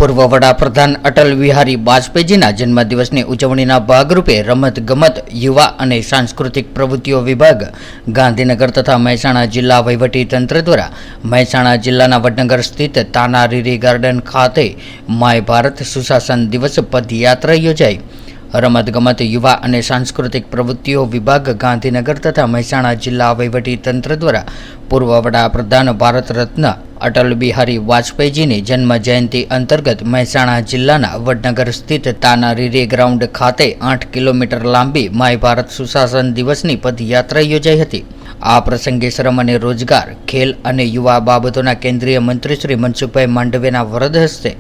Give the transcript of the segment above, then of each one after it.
પૂર્વ વડાપ્રધાન અટલ બિહારી વાજપેયીજીના જન્મદિવસની ઉજવણીના ભાગરૂપે રમતગમત, યુવા અને સાંસ્કૃતિક પ્રવૃત્તિઓ વિભાગ ગાંધીનગર તથા મહેસાણા જિલ્લા વહીવટીતંત્ર દ્વારા મહેસાણા જિલ્લાના વડનગર સ્થિત તાનારીરી ગાર્ડન ખાતે માય ભારત સુશાસન દિવસ પદયાત્રા યોજાઈ। રમતગમત, યુવા અને સાંસ્કૃતિક પ્રવૃત્તિઓ વિભાગ ગાંધીનગર તથા મહેસાણા જિલ્લા વહીવટીતંત્ર દ્વારા પૂર્વ વડાપ્રધાન ભારત રત્ન અટલ બિહારી વાજપેયીજીની જન્મ જયંતિ અંતર્ગત મહેસાણા જિલ્લાના વડનગર સ્થિત તાનારીરી ગ્રાઉન્ડ ખાતે 8 કિલોમીટર લાંબી માય ભારત સુશાસન દિવસની પદયાત્રા યોજાઈ હતી। આ પ્રસંગે શ્રમ અને રોજગાર, ખેલ અને યુવા બાબતોના કેન્દ્રીય મંત્રી શ્રી મનસુખભાઈ માંડવિયાના વરદ હસ્તે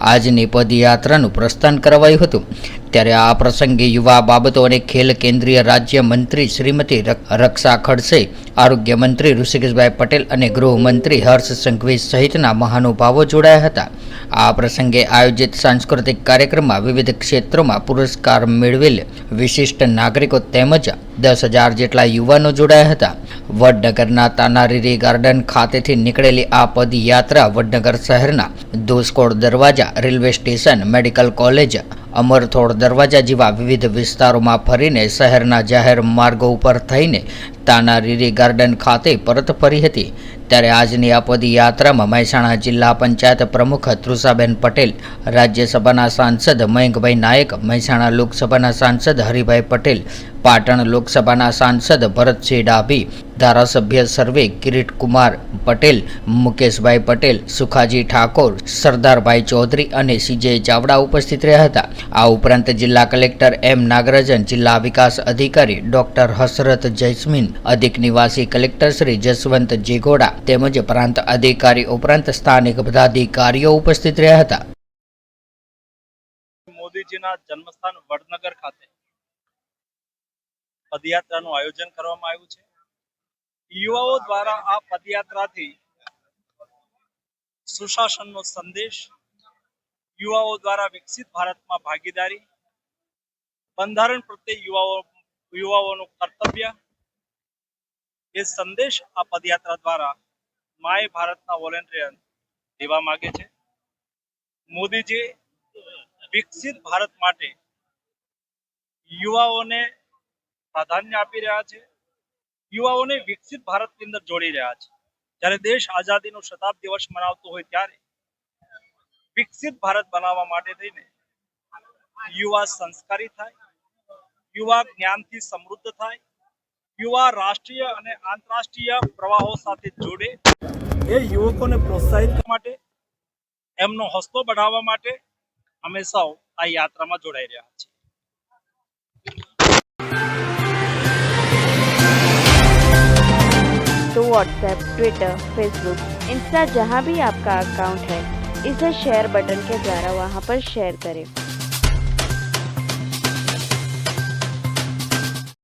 આજની પદયાત્રાનું પ્રસ્થાન કરાવાયું હતું। ત્યારે આ પ્રસંગે યુવા બાબતો અને ખેલ કેન્દ્રીય રાજ્ય મંત્રી શ્રીમતી રક્ષા ખડસે, આરોગ્ય મંત્રી ઋષિકેશભાઈ પટેલ અને ગૃહમંત્રી હર્ષ સંઘવી સહિતના મહાનુભાવો જોડાયા હતા। આ પ્રસંગે આયોજિત સાંસ્કૃતિક કાર્યક્રમમાં વિવિધ ક્ષેત્રોમાં પુરસ્કાર મેળવેલ વિશિષ્ટ નાગરિકો તેમજ 10,000 જેટલા યુવાનો જોડાયા હતા। વડનગરના તાનારીરી ગાર્ડન ખાતેથી નીકળેલી આ પદયાત્રા વડનગર શહેરના દોસકોડ દરવાજા, રેલવે સ્ટેશન, મેડિકલ કોલેજ, અમરથોડ દરવાજા જેવા વિવિધ વિસ્તારોમાં ફરીને શહેરના જાહેર માર્ગો ઉપર થઈને તાનારીરી ગાર્ડન ખાતે પરત ફરી હતી। ત્યારે આજની આ પદયાત્રામાં મહેસાણા જિલ્લા પંચાયત પ્રમુખ તૃષાબેન પટેલ, રાજ્યસભાના સાંસદ મયંકભાઈ નાયક, મહેસાણા લોકસભાના સાંસદ હરિભાઈ પટેલ, પાટણ લોકસભાના સાંસદ ભરતસિંહ ડાભી, ધારાસભ્ય સર્વે કિરીટકુમાર પટેલ, મુકેશભાઈ પટેલ, સુખાજી ઠાકોર, સરદારભાઈ ચૌધરી અને સીજે ચાવડા ઉપસ્થિત રહ્યા હતા। આ ઉપરાંત જિલ્લા કલેક્ટર એમ નાગરાજન, જિલ્લા વિકાસ અધિકારી ડોક્ટર હસરત જૈસ્મીન, અધિક નિવાસી કલેક્ટર શ્રી જસવંત જેગોડા તેમજ પ્રાંત અધિકારી ઉપરાંત સ્થાનિક પદાધિકારીઓ ઉપસ્થિત રહ્યા હતા। મોદીજીના જન્મસ્થાન વડનગર ખાતે પદયાત્રાનું આયોજન કરવામાં આવ્યું છે। યુવાઓ દ્વારા આ પદયાત્રાથી સુશાસનનો સંદેશ, યુવાઓ દ્વારા વિકસિત ભારતમાં ભાગીદારી, બંધારણ પ્રત્યે યુવાઓનું કર્તવ્ય, એ સંદેશ આ પદયાત્રા દ્વારા માય ભારતના વોલેન્ટિયર દેવા માંગે છે। મોદીજી વિકસિત ભારત માટે યુવાઓને પ્રાધાન્ય આપી રહ્યા છે, યુવાઓને વિકસિત ભારતની અંદર જોડી રહ્યા છે। જ્યારે દેશ આઝાદીનો શતાબ્દી વર્ષ મનાવતો હોય ત્યારે વિકસિત ભારત બનાવવા માટે થઈને યુવા સંસ્કારી થાય, યુવા જ્ઞાનથી સમૃદ્ધ થાય, યુવા રાષ્ટ્રીય અને આંતરરાષ્ટ્રીય પ્રવાહો સાથે જોડે, એ યુવકોને પ્રોત્સાહિત કરવા માટે, એમનો હોસલો बढ़ाવવા માટે અમે સૌ આ યાત્રામાં જોડાઈ રહ્યા છીએ। तो व्हाट्सएप, ट्विटर, फेसबुक, इंस्टा जहाँ भी आपका अकाउंट है, इसे शेयर बटन के द्वारा वहाँ पर शेयर करें।